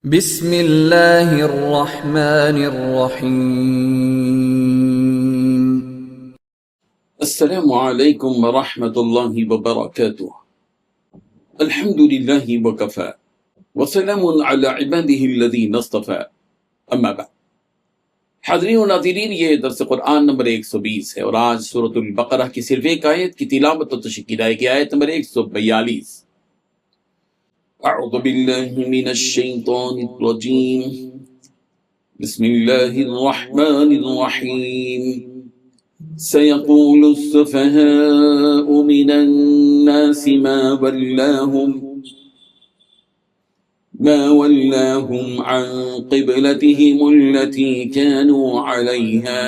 بسم اللہ الرحمن الرحیم۔ السلام علیکم ورحمۃ اللہ وبرکاتہ۔ الحمد للہ وکفی وسلام علی عباده الذین اصطفی، اما بعد۔ حاضرین و ناظرین، یہ درس قرآن نمبر 120 ہے اور آج سورۃ البقرہ کی صرف ایک آیت کی تلاوت و تشکیل ہے کہ آیت نمبر 142۔ اعوذ باللہ من الشیطان الرجیم، بسم اللہ الرحمن الرحیم۔ سيقول السفهاء من الناس ما ولاهم عن قبلتهم التي كانوا عليها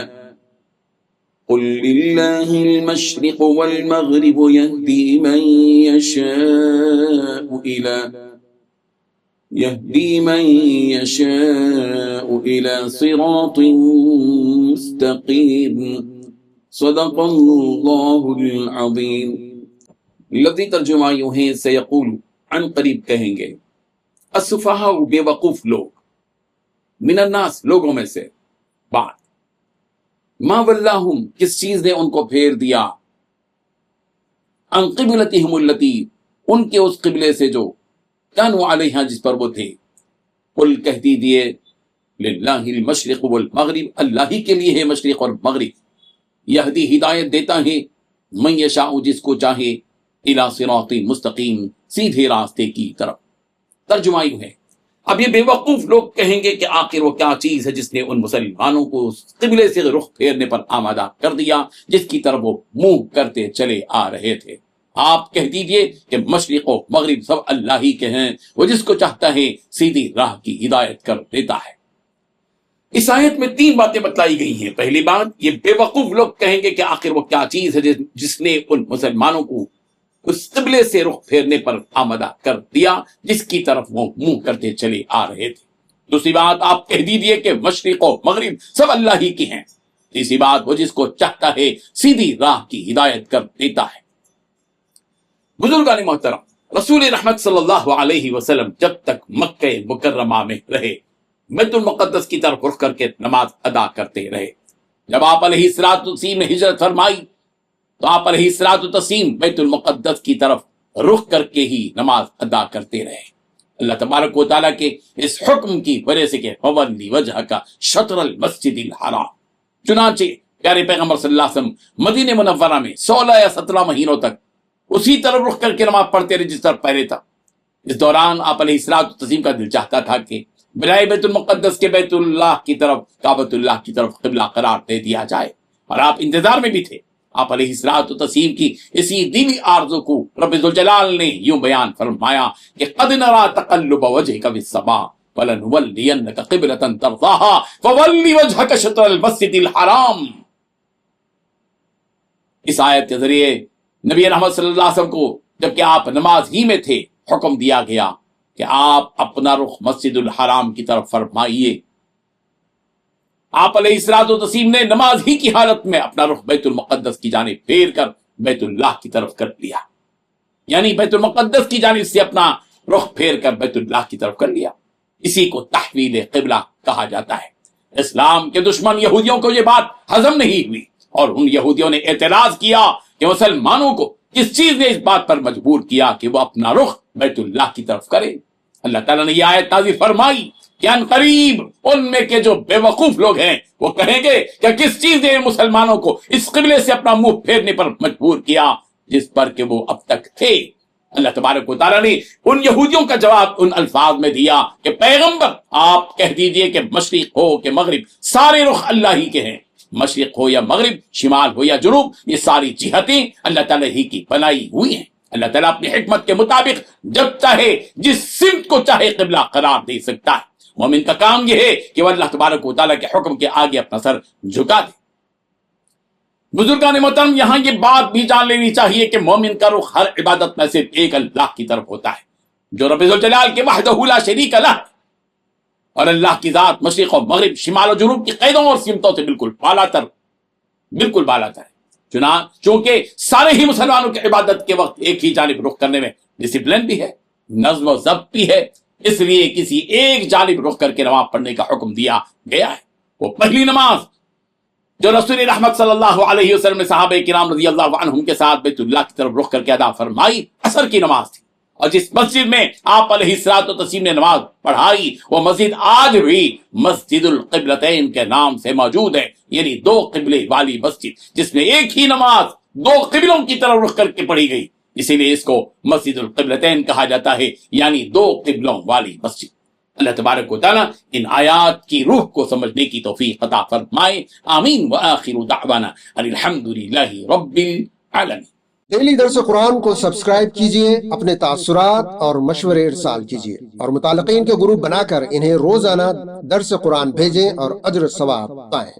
قل لله المشرق والمغرب يهدي من يشاء إلى صراط مستقيم۔ صدق اللہ العظیم۔ لفظی ترجمہ یوں ہے، سیقول عن قریب کہیں گے، السفہاء بے وقوف لوگ، من الناس لوگوں میں سے، بعد، ما ولاہم کس چیز نے ان کو پھیر دیا، عن قبلتہم التی ان کے اس قبلے سے جو، کانوا علیہا جس پر وہ تھے، قل کہہ دیجئے، للہ المشرق والمغرب اللہ ہی کے لیے ہے مشرق اور مغرب، یہدی ہدایت دیتا ہے، من یشاء جس کو چاہے، الی صراط مستقیم سیدھے راستے کی طرف۔ ترجمہ یوں ہے، اب یہ بے وقوف لوگ کہیں گے کہ آخر وہ کیا چیز ہے جس نے ان مسلمانوں کو اس قبلے سے رخ پھیرنے پر آمادہ کر دیا جس کی طرف وہ منہ کرتے چلے آ رہے تھے۔ آپ کہہ دیجئے کہ مشرق و مغرب سب اللہ ہی کے ہیں، وہ جس کو چاہتا ہے سیدھی راہ کی ہدایت کر دیتا ہے۔ اس آیت میں 3 باتیں بتلائی گئی ہیں۔ پہلی بات، یہ بے وقوف لوگ کہیں گے کہ آخر وہ کیا چیز ہے جس نے ان مسلمانوں کو اس قبلے سے رخ پھیرنے پر آمادہ کر دیا جس کی طرف وہ منہ کرتے چلے آ رہے تھے۔ دوسری بات، آپ کہہ دیجئے کہ مشرق و مغرب سب اللہ ہی کی ہیں۔ تیسری بات، وہ جس کو چاہتا ہے سیدھی راہ کی ہدایت کر دیتا ہے۔ بزرگان محترم، رسول رحمت صلی اللہ علیہ وسلم جب تک مکہ مکرمہ میں رہے، بیت المقدس کی طرف رخ کر کے نماز ادا کرتے رہے۔ جب آپ علیہ الصلوۃ والتسلیم نے ہجرت فرمائی تو آپ علیہ الصلوۃ والتسلیم بیت المقدس کی طرف رخ کر کے ہی نماز ادا کرتے رہے۔ اللہ تبارک و تعالیٰ کے اس حکم کی وجہ سے کہ فولی وجہک شطر المسجد الحرام، چنانچہ پیارے پیغمبر صلی اللہ علیہ وسلم مدینہ منورہ میں 16 یا 17 مہینوں تک اسی طرف رخ کر کے نماز پڑھتے رہے جس طرح پہلے تھا۔ اس دوران آپ علیہ الصلوۃ والتسلیم کا دل چاہتا تھا کہ بجائے بیت المقدس کے بیت اللہ کی طرف، کعبۃ اللہ کی طرف قبلہ قرار دے دیا جائے، اور آپ انتظار میں بھی تھے۔ آپ علیہ الصلوۃ والتسلیم کی اسی دلی آرزو کو رب ذوالجلال نے یوں بیان فرمایا کہ قد نرى تقلب وجهك في السماء فلنولينك قبلة ترضاها فول وجهك شطر المسجد الحرام۔ اس آیت کے ذریعے نبی رحمت صلی اللہ علیہ وسلم کو جبکہ آپ نماز ہی میں تھے حکم دیا گیا کہ آپ اپنا رخ مسجد الحرام کی طرف فرمائیے۔ آپ علیہ الصلوۃ والتسلیم نے نماز ہی کی حالت میں اپنا رخ بیت المقدس کی جانب پھیر کر بیت اللہ کی طرف کر لیا، یعنی بیت المقدس کی جانب سے اپنا رخ پھیر کر بیت اللہ کی طرف کر لیا۔ اسی کو تحویل قبلہ کہا جاتا ہے۔ اسلام کے دشمن یہودیوں کو یہ بات ہضم نہیں ہوئی اور ان یہودیوں نے اعتراض کیا کہ مسلمانوں کو کس چیز نے اس بات پر مجبور کیا کہ وہ اپنا رخ بیت اللہ کی طرف کرے۔ اللہ تعالیٰ نے یہ آیت نازل فرمائی کہ ان قریب ان میں کے جو بے وقوف لوگ ہیں وہ کہیں گے کہ کس چیز نے مسلمانوں کو اس قبلے سے اپنا منہ پھیرنے پر مجبور کیا جس پر کہ وہ اب تک تھے۔ اللہ تبارک و تعالیٰ نے ان یہودیوں کا جواب ان الفاظ میں دیا کہ پیغمبر آپ کہہ دیجئے کہ مشرق ہو کہ مغرب سارے رخ اللہ ہی کے ہیں، مشرق ہو یا مغرب، شمال ہو یا جنوب، یہ ساری جہتیں اللہ تعالیٰ ہی کی بنائی ہوئی ہیں۔ اللہ تعالیٰ اپنی حکمت کے مطابق جب چاہے جس سمت کو چاہے قبلہ قرار دے سکتا ہے۔ مومن کا کام یہ ہے کہ وہ اللہ تبارک و تعالیٰ کے حکم کے آگے اپنا سر جھکا دے۔ بزرگان محترم، یہاں یہ بات بھی جان لینی چاہیے کہ مومن کا رخ ہر عبادت میں صرف ایک اللہ کی طرف ہوتا ہے جو رب ذوالجلال کے وحدہ لا شریک لہ، اور اللہ کی ذات مشرق و مغرب، شمال و جنوب کی قیدوں اور سمتوں سے بالکل بالا تر ہے۔ چونکہ سارے ہی مسلمانوں کی عبادت کے وقت ایک ہی جانب رخ کرنے میں ڈسپلن بھی ہے، نظم و ضبط بھی ہے، اس لیے کسی ایک جانب رخ کر کے نماز پڑھنے کا حکم دیا گیا ہے۔ وہ پہلی نماز جو رسول رحمت صلی اللہ علیہ وسلم نے صحابہ کرام رضی اللہ عنہم کے ساتھ بیت اللہ کی طرف رخ کر کے ادا فرمائی، عصر کی نماز تھی، اور جس مسجد میں آپ علیہ الصلوۃ والتسلیم نے نماز پڑھائی وہ مسجد آج بھی مسجد القبلتین کے نام سے موجود ہے، یعنی دو قبلے والی مسجد جس میں ایک ہی نماز دو قبلوں کی طرف رخ کر کے پڑھی گئی، اسی لیے اس کو مسجد القبلتین کہا جاتا ہے، یعنی دو قبلوں والی مسجد۔ اللہ تبارک و تعالیٰ ان آیات کی روح کو سمجھنے کی توفیق عطا فرمائے، آمین۔ وآخر دعوانا ان الحمدللہ رب العالمین۔ ڈیلی درس قرآن کو سبسکرائب کیجئے، اپنے تاثرات اور مشورے ارسال کیجئے، اور متعلقین کے گروپ بنا کر انہیں روزانہ درس قرآن بھیجیں اور اجر ثواب پائیں۔